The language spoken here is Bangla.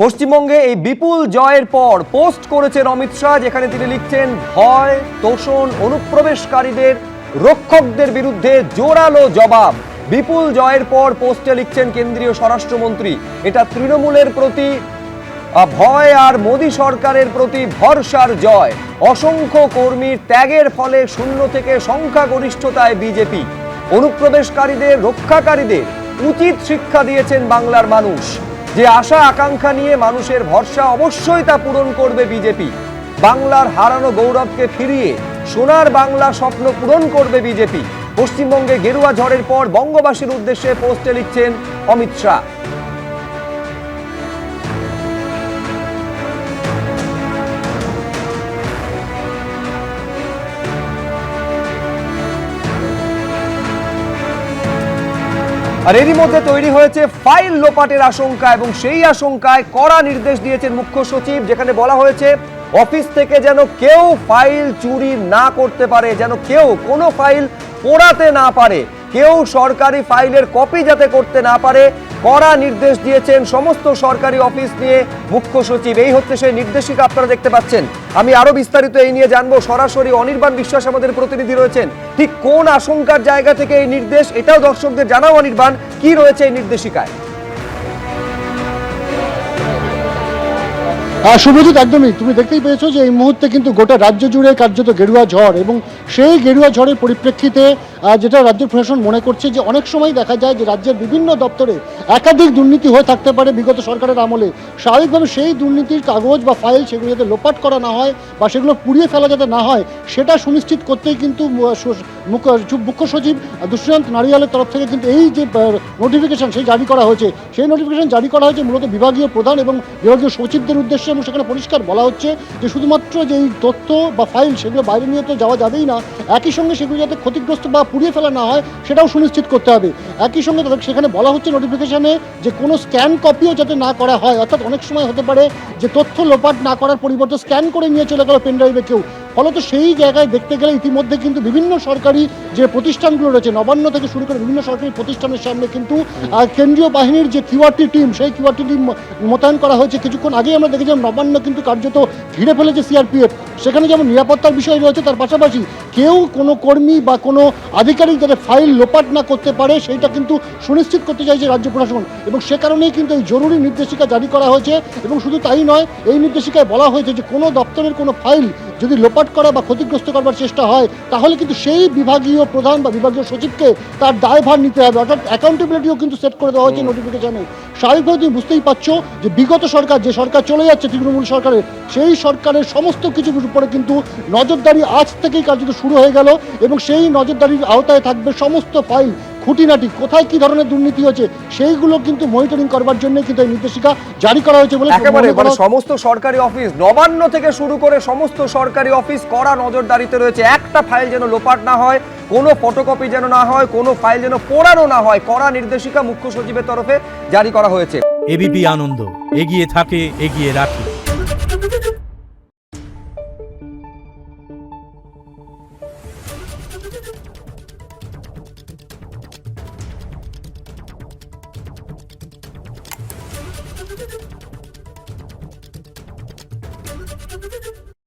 পশ্চিমবঙ্গে এই বিপুল জয়ের পর পোস্ট করেছেন অমিত শাহ, যেখানে তিনি লিখছেন ভয়, তোষণ, অনুপ্রবেশকারীদের রক্ষকদের বিরুদ্ধে জোরালো জবাব। বিপুল জয়ের পর পোস্টে লিখছেন কেন্দ্রীয় স্বরাষ্ট্রমন্ত্রী, এটা তৃণমূলের প্রতি ভয় আর মোদী সরকারের প্রতি ভরসার জয়। অসংখ্য কর্মীর ত্যাগের ফলে শূন্য থেকে সংখ্যাগরিষ্ঠতায় বিজেপি। অনুপ্রবেশকারীদের রক্ষাকারীদের উচিত শিক্ষা দিয়েছেন বাংলার মানুষ। যে আশা আকাঙ্ক্ষা নিয়ে মানুষের ভরসা, অবশ্যই তা পূরণ করবে বিজেপি। বাংলার হারানো গৌরবকে ফিরিয়ে সোনার বাংলা স্বপ্ন পূরণ করবে বিজেপি। পশ্চিমবঙ্গে গেরুয়া ঝড়ের পর বঙ্গবাসীর উদ্দেশ্যে পোস্টে লিখছেন অমিত শাহ। আর এরই মধ্যে তৈরি হয়েছে ফাইল লোপাটের আশঙ্কা, এবং সেই আশঙ্কায় কড়া নির্দেশ দিয়েছেন মুখ্য সচিব, যেখানে বলা হয়েছে অফিস থেকে যেন কেউ ফাইল চুরি না করতে পারে, যেন কেউ কোনো ফাইল পোড়াতে না পারে, কেউ সরকারি ফাইলের কপি যাতে করতে না পারে। কড়া নির্দেশ দিয়েছেন সমস্ত সরকারি অফিস নিয়ে মুখ্য সচিব। এই হচ্ছে সেই নির্দেশিকা আপনারা দেখতে পাচ্ছেন। আমি আরো বিস্তারিত এই নিয়ে জানবো, সরাসরি অনির্বাণ বিশ্বাস আমাদের প্রতিনিধি রয়েছেন। ঠিক কোন আশঙ্কার জায়গা থেকে এই নির্দেশ, এটাও দর্শকদের জানাও অনির্বাণ, কি রয়েছে এই নির্দেশিকায়? শুভজিৎ, একদমই তুমি দেখতেই পেয়েছো যে এই মুহূর্তে কিন্তু গোটা রাজ্য জুড়ে কার্যত গেরুয়া ঝড়, এবং সেই গেরুয়া ঝড়ের পরিপ্রেক্ষিতে যেটা রাজ্য প্রশাসন মনে করছে যে অনেক সময় দেখা যায় যে রাজ্যের বিভিন্ন দপ্তরে একাধিক দুর্নীতি হয়ে থাকতে পারে বিগত সরকারের আমলে। স্বাভাবিকভাবে সেই দুর্নীতির কাগজ বা ফাইল সেগুলো যাতে লোপাট করা না হয় বা সেগুলো পুড়িয়ে ফেলা যাতে না হয়, সেটা সুনিশ্চিত করতেই কিন্তু মুখ্য সচিব দুষ্যন্ত নারিয়ালের তরফ থেকে কিন্তু এই যে নোটিফিকেশন সেই জারি করা হয়েছে, সেই নোটিফিকেশন জারি করা হয়েছে মূলত বিভাগীয় প্রধান এবং বিভাগীয় সচিবদের উদ্দেশ্যে। এবং সেখানে পরিষ্কার বলা হচ্ছে যে শুধুমাত্র যে এই তথ্য বা ফাইল সেগুলো বাইরে নিয়ে তো যাওয়া যাবেই না, একই সঙ্গে সেগুলো যাতে ক্ষতিগ্রস্ত বা পুড়িয়ে ফেলা না হয় সেটাও সুনিশ্চিত করতে হবে। একই সঙ্গে সেখানে বলা হচ্ছে নোটিফিকেশনে যে কোনো স্ক্যান কপিও যাতে না করা হয়, অর্থাৎ অনেক সময় হতে পারে যে তথ্য লোপাট না করার পরিবর্তে স্ক্যান করে নিয়ে চলে গেল পেনড্রাইভে কেউ। ফলত সেই জায়গায় দেখতে গেলে ইতিমধ্যে কিন্তু বিভিন্ন সরকারি যে প্রতিষ্ঠানগুলো রয়েছে, নবান্ন থেকে শুরু করে বিভিন্ন সরকারি প্রতিষ্ঠানের সামনে কিন্তু কেন্দ্রীয় বাহিনীর যে কিউআরটি টিম, সেই কিউআরটি টিম মোতায়েন করা হয়েছে। কিছুক্ষণ আগেই আমরা দেখেছিলাম নবান্ন কিন্তু কার্যত ঘিরে ফেলেছে সিআরপিএফ। সেখানে যেমন নিরাপত্তার বিষয় রয়েছে, তার পাশাপাশি কেউ কোনো কর্মী বা কোনো আধিকারিক যাতে ফাইল লোপাট না করতে পারে সেইটা কিন্তু সুনিশ্চিত করতে চাইছে রাজ্য প্রশাসন, এবং সে কারণেই কিন্তু এই জরুরি নির্দেশিকা জারি করা হয়েছে। এবং শুধু তাই নয়, এই নির্দেশিকায় বলা হয়েছে যে কোনো দপ্তরের কোনো ফাইল যদি লোপাট করা বা ক্ষতিগ্রস্ত করবার চেষ্টা হয়, তাহলে কিন্তু সেই বিভাগীয় প্রধান বা বিভাগীয় সচিবকে তার দায়ভার নিতে হবে, অর্থাৎ অ্যাকাউন্টেবিলিটিও কিন্তু সেট করে দেওয়া হয়েছে নোটিফিকেশনে। স্বাভাবিকভাবে তুমি বুঝতেই পারছো যে বিগত সরকার, যে সরকার চলে যাচ্ছে তৃণমূল সরকারের, সেই সরকারের সমস্ত কিছুর উপরে কিন্তু নজরদারি আজ থেকেই কার্যত শুরু হয়ে গেল, এবং সেই নজরদারির আওতায় থাকবে সমস্ত ফাইল, খুঁটিনাটি কোথায় কি ধরনের দুর্নীতি হচ্ছে সেইগুলো কিন্তু মনিটরিং করবার জন্য কিন্তু এই নির্দেশিকা জারি করা হয়েছে বলে একেবারে মানে সমস্ত সরকারি অফিস, নবান্ন থেকে শুরু করে সমস্ত সরকারি অফিস কড়া নজরদারিতে রয়েছে। একটা ফাইল যেন লোপাট না হয়, কোনো ফটোকপি যেন না হয়, কোনো ফাইল যেন পোড়ানো না হয়, কড়া নির্দেশিকা মুখ্য সচিবের তরফে জারি করা হয়েছে। এবিপি আনন্দ, এগিয়ে থাকে, এগিয়ে রাখে।